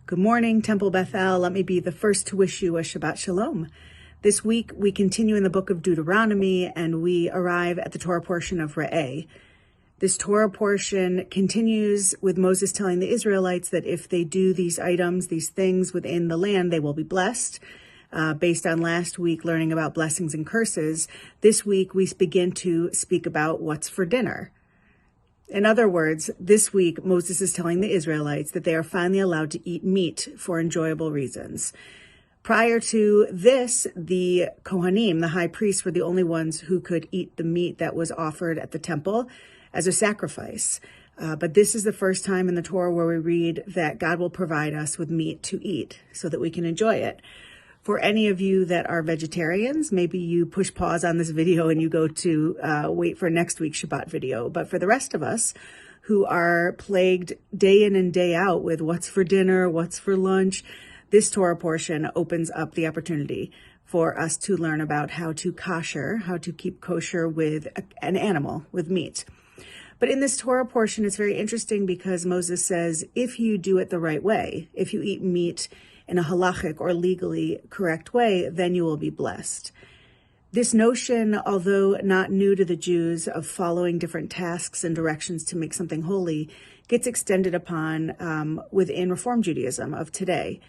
Good morning, Temple Beth-El. Let me be the first to wish you a Shabbat Shalom. This week, we continue in the book of Deuteronomy, and we arrive at the Torah portion of Re'eh. This Torah portion continues with Moses telling the Israelites that if they do these items, these things within the land, they will be blessed. Based on last week learning about blessings and curses, this week we begin to speak about what's for dinner. In other words, this week, Moses is telling the Israelites that they are finally allowed to eat meat for enjoyable reasons. Prior to this, the Kohanim, the high priests, were the only ones who could eat the meat that was offered at the temple as a sacrifice. But this is the first time in the Torah where we read that God will provide us with meat to eat so that we can enjoy it. For any of you that are vegetarians, maybe you push pause on this video and you go to wait for next week's Shabbat video. But for the rest of us who are plagued day in and day out with what's for dinner, what's for lunch, this Torah portion opens up the opportunity for us to learn about how to keep kosher with an animal, with meat. But in this Torah portion, it's very interesting because Moses says, if you do it the right way, if you eat meat in a halachic or legally correct way, then you will be blessed. This notion, although not new to the Jews, of following different tasks and directions to make something holy, gets extended upon within Reform Judaism of today.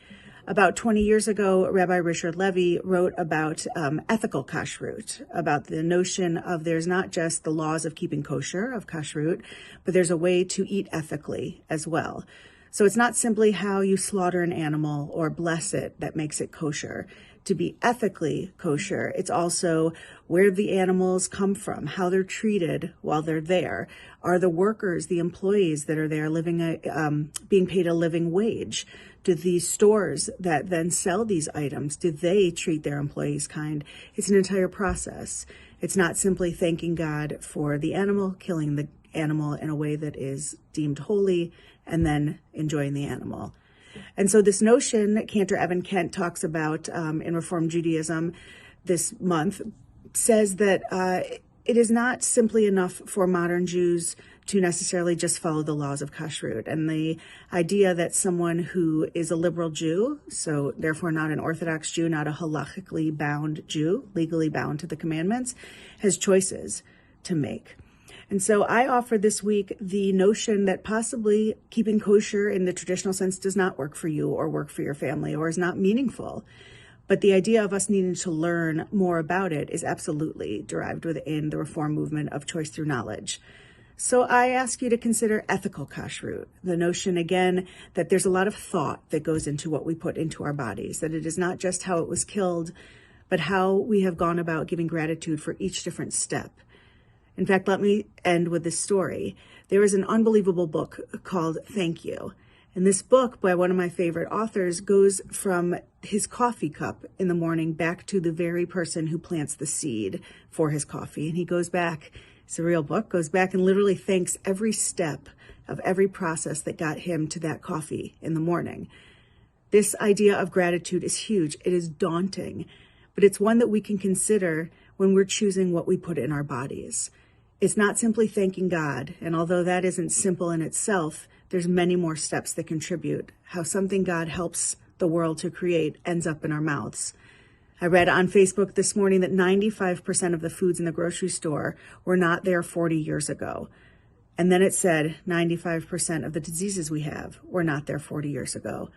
About 20 years ago, Rabbi Richard Levy wrote about ethical kashrut, about the notion of there's not just the laws of keeping kosher, of kashrut, but there's a way to eat ethically as well. So it's not simply how you slaughter an animal or bless it that makes it kosher. To be ethically kosher, it's also where the animals come from, how they're treated while they're there. Are the workers, the employees that are there being paid a living wage? Do these stores that then sell these items, do they treat their employees kind? It's an entire process. It's not simply thanking God for the animal, killing the animal in a way that is deemed holy, and then enjoying the animal. And so this notion, Cantor Evan Kent talks about in Reform Judaism this month, says that it is not simply enough for modern Jews to necessarily just follow the laws of kashrut. And the idea that someone who is a liberal Jew, so therefore not an Orthodox Jew, not a halachically bound Jew, legally bound to the commandments, has choices to make. And so I offer this week the notion that possibly keeping kosher in the traditional sense does not work for you or work for your family or is not meaningful. But the idea of us needing to learn more about it is absolutely derived within the Reform movement of choice through knowledge. So I ask you to consider ethical kashrut, the notion, again, that there's a lot of thought that goes into what we put into our bodies, that it is not just how it was killed, but how we have gone about giving gratitude for each different step. In fact, let me end with this story. There is an unbelievable book called Thank You. And this book by one of my favorite authors goes from his coffee cup in the morning back to the very person who plants the seed for his coffee. And he goes back, it's a real book, goes back and literally thanks every step of every process that got him to that coffee in the morning. This idea of gratitude is huge. It is daunting, but it's one that we can consider when we're choosing what we put in our bodies. It's not simply thanking God, and although that isn't simple in itself, there's many more steps that contribute. How something God helps the world to create ends up in our mouths. I read on Facebook this morning that 95% of the foods in the grocery store were not there 40 years ago. And then it said 95% of the diseases we have were not there 40 years ago.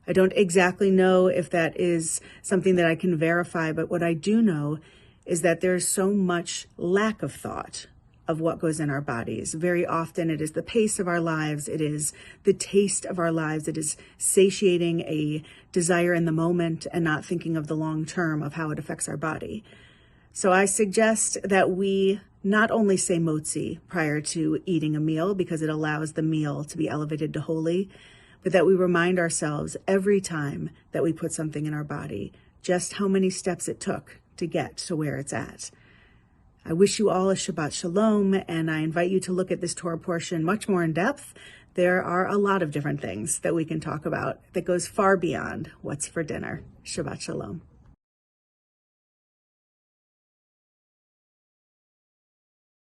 I don't exactly know if that is something that I can verify, but what I do know is that there's so much lack of thought of what goes in our bodies. Very often it is the pace of our lives, it is the taste of our lives, it is satiating a desire in the moment and not thinking of the long term of how it affects our body. So I suggest that we not only say motzi prior to eating a meal because it allows the meal to be elevated to holy, but that we remind ourselves every time that we put something in our body just how many steps it took to get to where it's at. I wish you all a Shabbat Shalom, and I invite you to look at this Torah portion much more in depth. There are a lot of different things that we can talk about that goes far beyond what's for dinner. Shabbat Shalom.